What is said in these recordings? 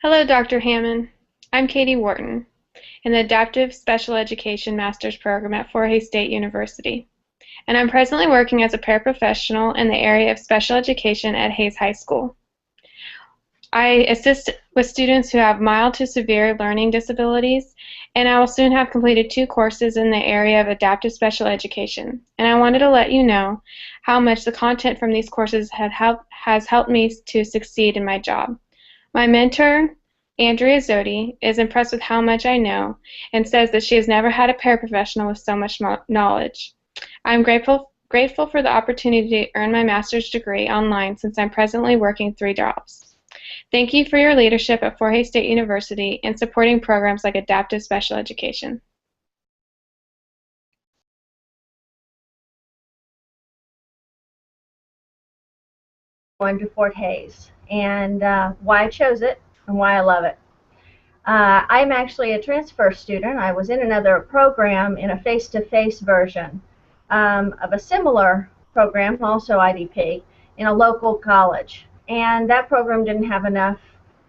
Hello, Dr. Hammond. I'm Katie Wharton in the Adaptive Special Education Master's Program at Fort Hays State University, and I'm presently working as a paraprofessional in the area of special education at Hays High School. I assist with students who have mild to severe learning disabilities, and I will soon have completed 2 courses in the area of adaptive special education. And I wanted to let you know how much the content from these courses has helped me to succeed in my job. My mentor, Andrea Zodi, is impressed with how much I know and says that she has never had a paraprofessional with so much knowledge. I'm grateful for the opportunity to earn my master's degree online since I'm presently working 3 jobs. Thank you for your leadership at Fort Hays State University in supporting programs like adaptive special education. Going to Fort Hays and why I chose it and why I love it. I'm actually a transfer student. I was in another program in a face-to-face version of a similar program, also IDP, in a local college. And that program didn't have enough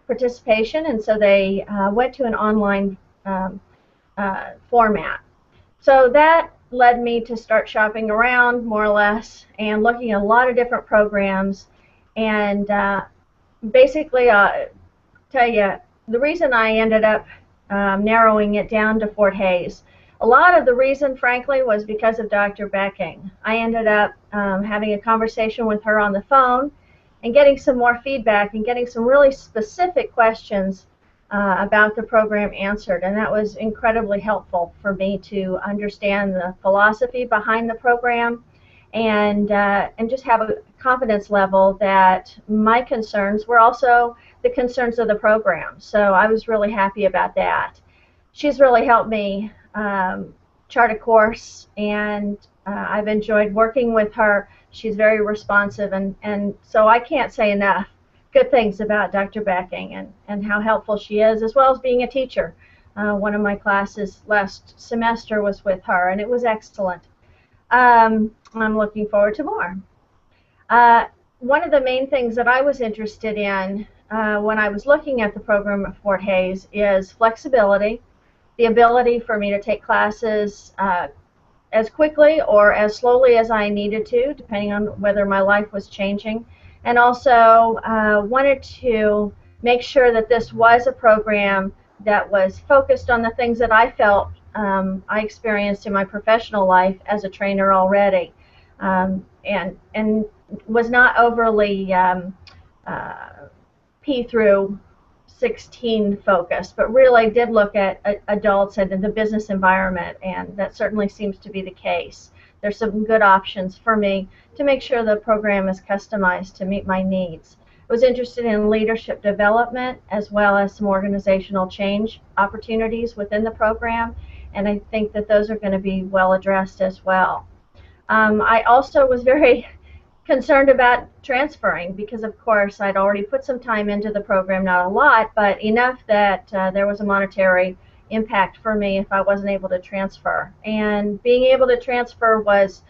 participation, and so they went to an online format. So that led me to start shopping around, more or less, and looking at a lot of different programs. And basically, tell you, the reason I ended up narrowing it down to Fort Hays, a lot of the reason, frankly, was because of Dr. Becking. I ended up having a conversation with her on the phone and getting some more feedback and getting some really specific questions about the program answered, and that was incredibly helpful for me to understand the philosophy behind the program and just have a confidence level that my concerns were also the concerns of the program. So I was really happy about that. She's really helped me chart a course, and I've enjoyed working with her. She's very responsive, and so I can't say enough good things about Dr. Becking and how helpful she is, as well as being a teacher. One of my classes last semester was with her, and it was excellent. I'm looking forward to more. One of the main things that I was interested in when I was looking at the program at Fort Hays is flexibility, the ability for me to take classes as quickly or as slowly as I needed to, depending on whether my life was changing, and also wanted to make sure that this was a program that was focused on the things that I felt I experienced in my professional life as a trainer already, and was not overly P through 16 focused, but really did look at adults and the business environment, and that certainly seems to be the case. There's some good options for me to make sure the program is customized to meet my needs. I was interested in leadership development as well as some organizational change opportunities within the program, and I think that those are going to be well addressed as well. I also was very concerned about transferring because, of course, I'd already put some time into the program, not a lot, but enough that there was a monetary impact for me if I wasn't able to transfer. And being able to transfer was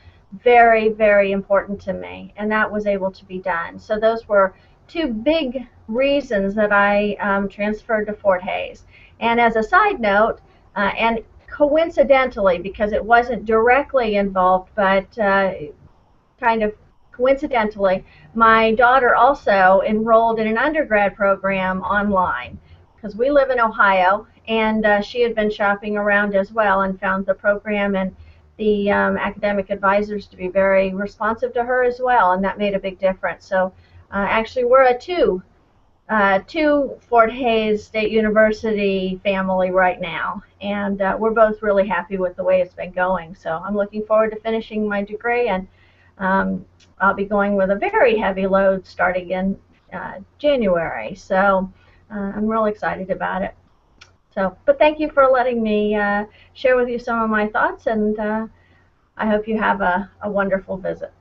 very, very important to me, and that was able to be done. So those were 2 big reasons that I transferred to Fort Hays. And as a side note, and coincidentally, because it wasn't directly involved, but kind of coincidentally, my daughter also enrolled in an undergrad program online because we live in Ohio, and she had been shopping around as well and found the program and the academic advisors to be very responsive to her as well, and that made a big difference. So actually we're a two Fort Hays State University family right now, and we're both really happy with the way it's been going. So I'm looking forward to finishing my degree, and I'll be going with a very heavy load starting in January. So I'm real excited about it. So, but thank you for letting me share with you some of my thoughts, and I hope you have a wonderful visit.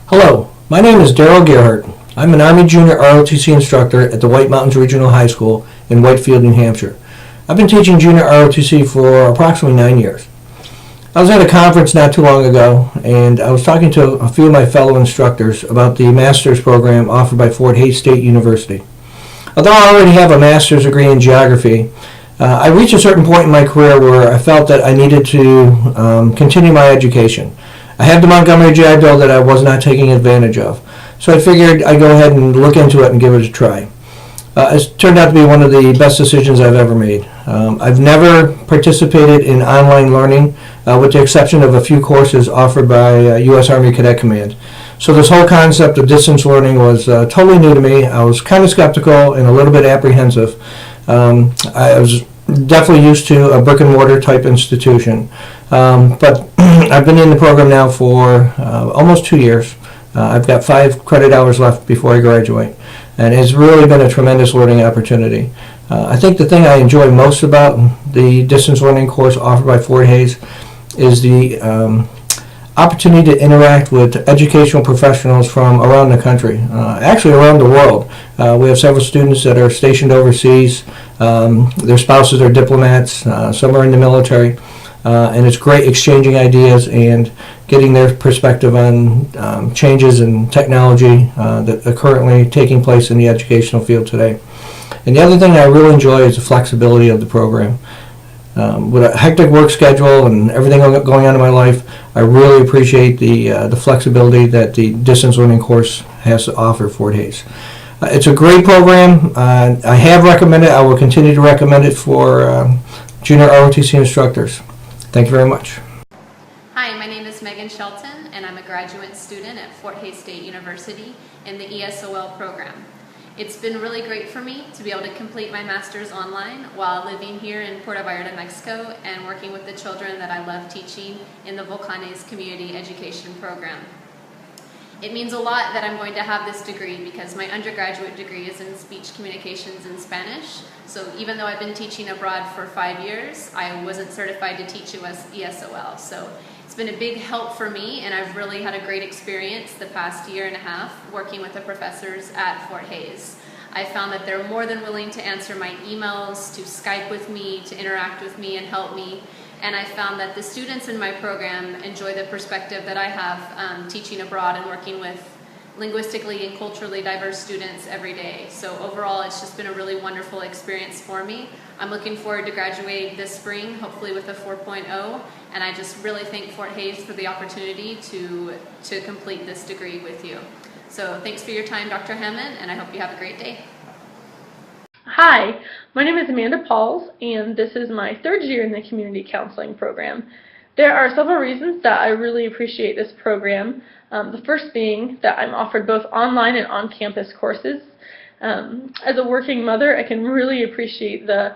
Hello, my name is Darrell Gearhart. I'm an Army Junior ROTC instructor at the White Mountains Regional High School in Whitefield, New Hampshire. I've been teaching Junior ROTC for approximately 9 years. I was at a conference not too long ago, and I was talking to a few of my fellow instructors about the master's program offered by Fort Hays State University. Although I already have a master's degree in geography, I reached a certain point in my career where I felt that I needed to continue my education. I had the Montgomery GI Bill that I was not taking advantage of, so I figured I'd go ahead and look into it and give it a try. It's turned out to be one of the best decisions I've ever made. I've never participated in online learning, with the exception of a few courses offered by U.S. Army Cadet Command. So this whole concept of distance learning was totally new to me. I was kind of skeptical and a little bit apprehensive. I was definitely used to a brick and mortar type institution, but I've been in the program now for almost 2 years. I've got 5 credit hours left before I graduate, and it's really been a tremendous learning opportunity. I think the thing I enjoy most about the distance learning course offered by Fort Hays is the opportunity to interact with educational professionals from around the country, actually around the world. We have several students that are stationed overseas. Their spouses are diplomats, some are in the military, and it's great exchanging ideas and getting their perspective on changes in technology that are currently taking place in the educational field today. And the other thing I really enjoy is the flexibility of the program. With a hectic work schedule and everything going on in my life, I really appreciate the flexibility that the distance learning course has to offer Fort Hays. It's a great program. I have recommended it. I will continue to recommend it for junior ROTC instructors. Thank you very much. Hi, my name is Shelton, and I'm a graduate student at Fort Hays State University in the ESOL program. It's been really great for me to be able to complete my master's online while living here in Puerto Vallarta, Mexico, and working with the children that I love teaching in the Volcanes Community Education Program. It means a lot that I'm going to have this degree because my undergraduate degree is in speech communications in Spanish. So even though I've been teaching abroad for 5 years, I wasn't certified to teach US ESOL. So it's been a big help for me, and I've really had a great experience the past year and a half working with the professors at Fort Hays. I found that they're more than willing to answer my emails, to Skype with me, to interact with me and help me. And I found that the students in my program enjoy the perspective that I have teaching abroad and working with linguistically and culturally diverse students every day. So overall, it's just been a really wonderful experience for me. I'm looking forward to graduate this spring, hopefully with a 4.0, and I just really thank Fort Hays for the opportunity to complete this degree with you. So thanks for your time, Dr. Hammond, and I hope you have a great day. Hi, my name is Amanda Pauls, and this is my 3rd year in the community counseling program. There are several reasons that I really appreciate this program. The first being that I'm offered both online and on-campus courses. As a working mother, I can really appreciate the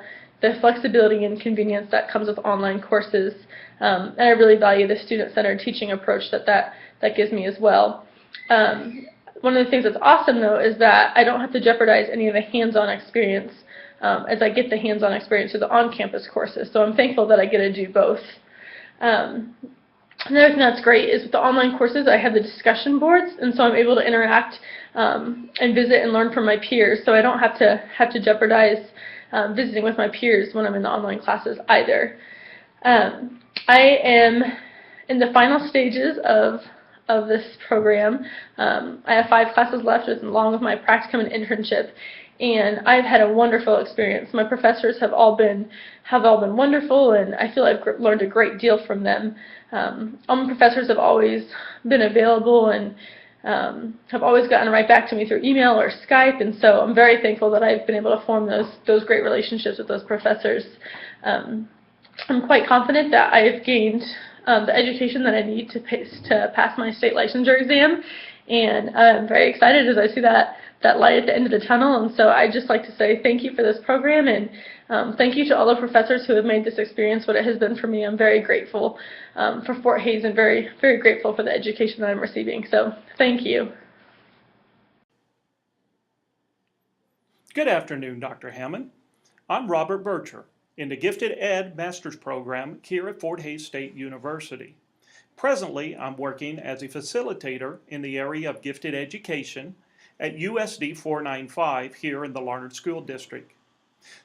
flexibility and convenience that comes with online courses, and I really value the student-centered teaching approach that gives me as well. One of the things that's awesome, though, is that I don't have to jeopardize any of the hands-on experience as I get the hands-on experience through the on-campus courses. So I'm thankful that I get to do both. Another thing that's great is with the online courses, I have the discussion boards, and so I'm able to interact and visit and learn from my peers. So I don't have to jeopardize visiting with my peers when I'm in the online classes either. I am in the final stages of this program. I have 5 classes left along with my practicum and internship, and I've had a wonderful experience. My professors have all been wonderful, and I feel I've learned a great deal from them. All my professors have always been available and have always gotten right back to me through email or Skype, and so I'm very thankful that I've been able to form those great relationships with those professors. I'm quite confident that I have gained the education that I need to pass my state licensure exam, and I'm very excited as I see that light at the end of the tunnel. And so I'd just like to say thank you for this program, and thank you to all the professors who have made this experience what it has been for me. I'm very grateful for Fort Hays and very, very grateful for the education that I'm receiving. So thank you. Good afternoon, Dr. Hammond. I'm Robert Burcher in the Gifted Ed Master's Program here at Fort Hays State University. Presently, I'm working as a facilitator in the area of gifted education at USD 495 here in the Larned School District.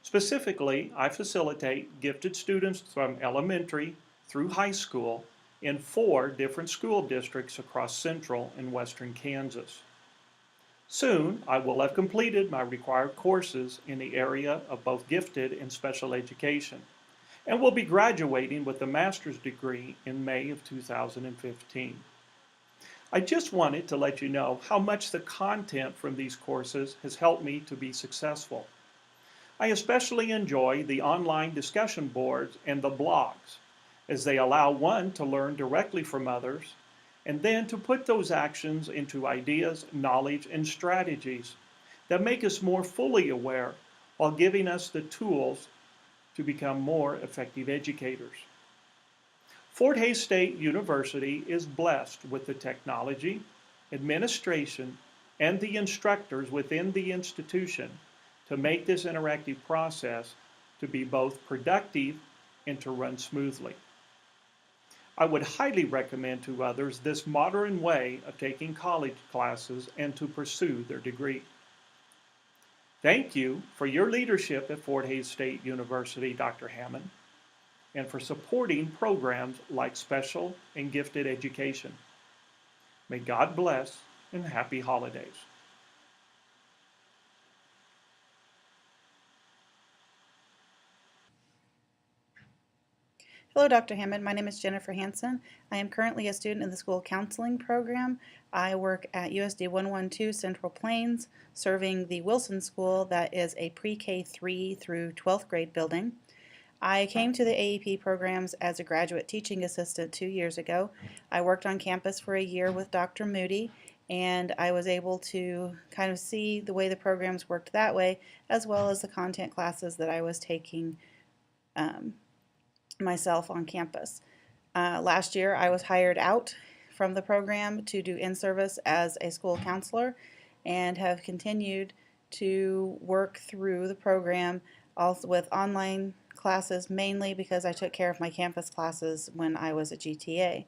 Specifically, I facilitate gifted students from elementary through high school in 4 different school districts across central and western Kansas. Soon, I will have completed my required courses in the area of both gifted and special education, and will be graduating with a master's degree in May of 2015. I just wanted to let you know how much the content from these courses has helped me to be successful. I especially enjoy the online discussion boards and the blogs, as they allow one to learn directly from others, and then to put those actions into ideas, knowledge, and strategies that make us more fully aware while giving us the tools to become more effective educators. Fort Hays State University is blessed with the technology, administration, and the instructors within the institution to make this interactive process to be both productive and to run smoothly. I would highly recommend to others this modern way of taking college classes and to pursue their degree. Thank you for your leadership at Fort Hays State University, Dr. Hammond, and for supporting programs like special and gifted education. May God bless and happy holidays. Hello, Dr. Hammond. My name is Jennifer Hanson. I am currently a student in the school counseling program. I work at USD 112 Central Plains, serving the Wilson School that is a pre-K 3 through 12th grade building. I came to the AEP programs as a graduate teaching assistant 2 years ago. I worked on campus for a year with Dr. Moody, and I was able to kind of see the way the programs worked that way, as well as the content classes that I was taking myself on campus. Last year I was hired out from the program to do in-service as a school counselor and have continued to work through the program also with online classes, mainly because I took care of my campus classes when I was a GTA.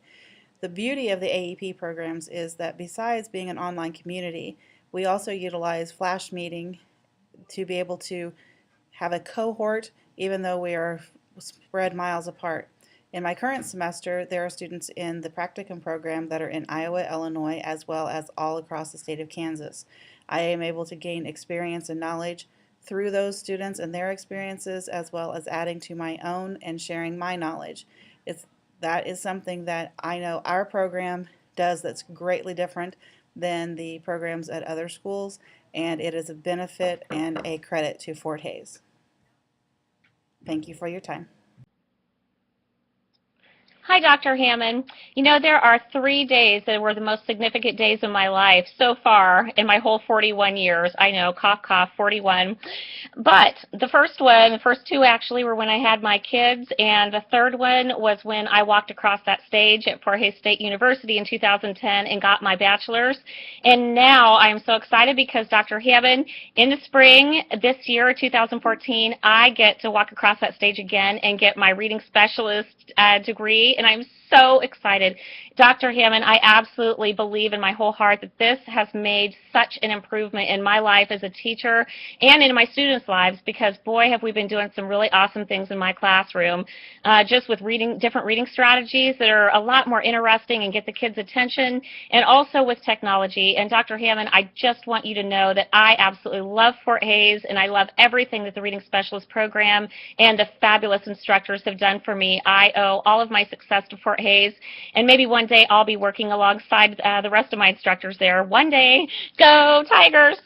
The beauty of the AEP programs is that besides being an online community, we also utilize Flash meeting to be able to have a cohort even though we are spread miles apart. In my current semester, there are students in the practicum program that are in Iowa, Illinois, as well as all across the state of Kansas. I am able to gain experience and knowledge through those students and their experiences, as well as adding to my own and sharing my knowledge. That is something that I know our program does that's greatly different than the programs at other schools, and it is a benefit and a credit to Fort Hays. Thank you for your time. Hi, Dr. Hammond. You know, there are 3 days that were the most significant days of my life so far in my whole 41 years. I know, cough, cough, 41. But the first 2 actually were when I had my kids, and the third one was when I walked across that stage at Fort Hays State University in 2010 and got my bachelor's. And now I'm so excited because, Dr. Hammond, in the spring this year, 2014, I get to walk across that stage again and get my reading specialist degree. And I'm so excited. Dr. Hammond, I absolutely believe in my whole heart that this has made such an improvement in my life as a teacher and in my students' lives, because boy, have we been doing some really awesome things in my classroom, just with different reading strategies that are a lot more interesting and get the kids' attention, and also with technology. And Dr. Hammond, I just want you to know that I absolutely love Fort Hays, and I love everything that the Reading Specialist program and the fabulous instructors have done for me. I owe all of my success to Fort Hays, and maybe one day I'll be working alongside the rest of my instructors there. One day. Go Tigers!